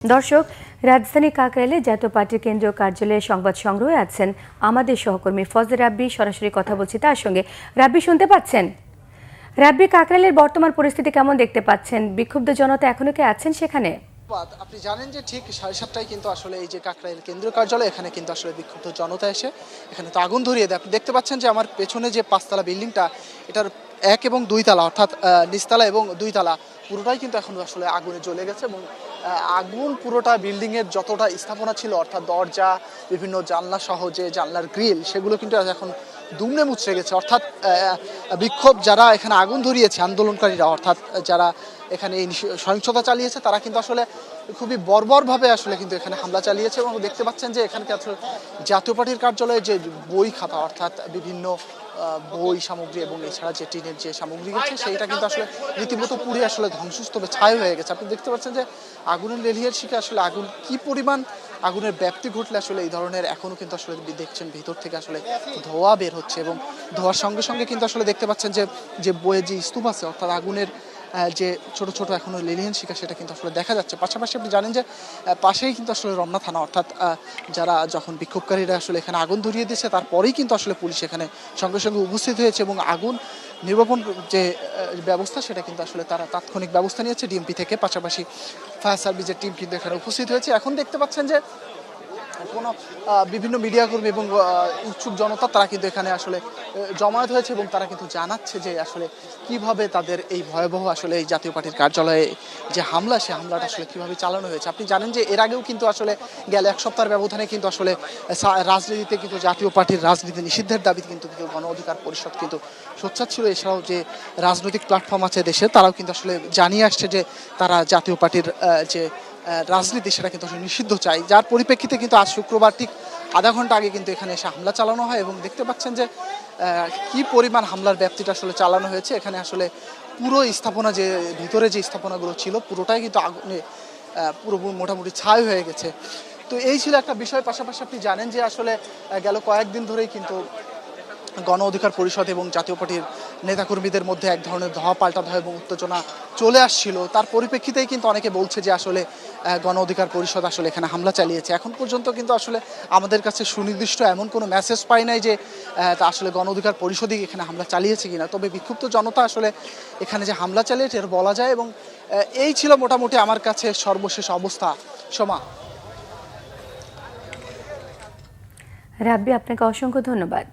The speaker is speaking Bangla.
দর্শক, রাজধানী কাকরাইলে জাতীয় পার্টির কেন্দ্রীয় কার্যালয়ে সংবাদ সংগ্রহে আছেন আমাদের সহকর্মী ফজলে রাব্বি। সরাসরি কথা বলছি তার সঙ্গে। রাব্বি, শুনতে পাচ্ছেন? রাব্বি, কাকরাইলের বর্তমান পরিস্থিতি কেমন দেখতে পাচ্ছেন? বিক্ষুব্ধ জনতা এখনো কি আছেন সেখানে? আপনি জানেন যে ঠিক 7:30টায় কিন্তু আসলে এই যে কাকরাইল কেন্দ্রীয় কার্যালয়, এখানে কিন্তু আসলে বিক্ষুব্ধ জনতা এসে এখানে তো আগুন ধরিয়ে দেয়। আপনি দেখতে পাচ্ছেন যে আমার পেছনে যে 5তলা বিল্ডিংটা, এটার 1 এবং 2 তলা, অর্থাৎ নিচতলা এবং 2 তলা পুরোটাই কিন্তু এখন আসলে আগুনে জ্বলে গেছে। এবং আগুন পুরোটা বিল্ডিংয়ের যতটা স্থাপনা ছিল, অর্থাৎ দরজা, বিভিন্ন জানলা সহ যে জানলার গ্রিল, সেগুলো কিন্তু এখন দুমড়ে মুচড়ে গেছে। অর্থাৎ বিক্ষোভ যারা এখানে আগুন ধরিয়েছে, আন্দোলনকারীরা, অর্থাৎ যারা এখানে এই সহিংসতা চালিয়েছে, তারা কিন্তু আসলে খুবই বর্বরভাবে আসলে কিন্তু এখানে হামলা চালিয়েছে। এবং দেখতে পাচ্ছেন যে এখানকার জাতীয় পার্টির কার্যালয়ে যে বই খাতা, অর্থাৎ বিভিন্ন বই সামগ্রী এবং এছাড়া যে টিনের যে সামগ্রী আছে, সেইটা কিন্তু আসলে রীতিমতো পুড়ে আসলে ধ্বংসস্তূপে ছাই হয়ে গেছে। আপনি দেখতে পাচ্ছেন যে আগুনের লেলিহার শিখে আসলে আগুন কি পরিমাণ আগুনের ব্যাপ্তি ঘটলে আসলে এই ধরনের এখনো কিন্তু আসলে দেখছেন ভিতর থেকে আসলে ধোঁয়া বের হচ্ছে। এবং ধোঁয়ার সঙ্গে সঙ্গে কিন্তু আসলে দেখতে পাচ্ছেন যে বইয়ের যে স্তূপ আছে, অর্থাৎ আগুনের যে ছোট ছোট এখনো লেলিহান শিখা, সেটা কিন্তু আসলে দেখা যাচ্ছে। পাশাপাশি আপনি জানেন যে পাশেই কিন্তু আসলে রমনা থানা, অর্থাৎ যারা যখন বিক্ষোভকারীরা আসলে এখানে আগুন ধরিয়ে দিয়েছে, তারপরেই কিন্তু আসলে পুলিশ এখানে সঙ্গে সঙ্গে উপস্থিত হয়েছে এবং আগুন নির্বাপন যে ব্যবস্থা, সেটা কিন্তু আসলে তারা তাৎক্ষণিক ব্যবস্থা নিয়েছে ডিএমপি থেকে। পাশাপাশি ফায়ার সার্ভিসের টিম কিন্তু এখানে উপস্থিত হয়েছে। এখন দেখতে পাচ্ছেন যে কোনো বিভিন্ন মিডিয়াকর্মী এবং ইচ্ছুক জনতা, তারা কিন্তু এখানে আসলে জমায়েত হয়েছে এবং তারা কিন্তু জানাচ্ছে যে আসলে কিভাবে তাদের এই ভয়াবহ আসলে এই জাতীয় পার্টির কার্যালয়ে যে হামলা, সে হামলাটা আসলে কিভাবে চালানো হয়েছে। আপনি জানেন যে এর আগেও কিন্তু আসলে গেল 1 সপ্তাহের ব্যবধানে কিন্তু আসলে রাজনীতিতে কিন্তু জাতীয় পার্টির রাজনীতি নিষিদ্ধের দাবিতে কিন্তু গণ অধিকার পরিষদ কিন্তু সোচ্চার ছিল। এছাড়াও যে রাজনৈতিক প্ল্যাটফর্ম আছে দেশে, তারাও কিন্তু আসলে জানিয়ে আসছে যে তারা জাতীয় পার্টির যে রাজনীতি, সেটা কিন্তু আসলে নিষিদ্ধ চাই। যার পরিপ্রেক্ষিতে কিন্তু আজ শুক্রবার ঠিক আধা ঘন্টা আগে কিন্তু এখানে এসে হামলা চালানো হয়। এবং দেখতে পাচ্ছেন যে কি পরিমাণ হামলার ব্যাপ্তিটা আসলে চালানো হয়েছে। এখানে আসলে পুরো স্থাপনা, যে ভিতরে যে স্থাপনাগুলো ছিল, পুরোটাই কিন্তু আগুনে পুরো মোটামুটি ছাই হয়ে গেছে। তো এই ছিল একটা বিষয়। পাশাপাশি আপনি জানেন যে আসলে গেল কয়েকদিন ধরেই কিন্তু গণ অধিকার পরিষদ এবং জাতীয় পার্টির নেতাকর্মীদের মধ্যে এক ধরনের ধাওয়া পাল্টা ধাওয়া এবং উত্তেজনা চলে আসছিল। তার পরিপ্রেক্ষিতেই কিন্তু অনেকে বলছে যে আসলে গণ অধিকার পরিষদ আসলে এখানে হামলা চালিয়েছে। এখন পর্যন্ত কিন্তু আসলে আমাদের কাছে সুনির্দিষ্ট এমন কোনো মেসেজ পাই নাই যে তা আসলে গণ অধিকার পরিষদই এখানে হামলা চালিয়েছে কিনা। তবে বিক্ষুব্ধ জনতা আসলে এখানে যে হামলা চালিয়েছে এর বলা যায়। এবং এই ছিল মোটামুটি আমার কাছে সর্বশেষ অবস্থা। সোমা। রাব্বি, আপনাকে অসংখ্য ধন্যবাদ।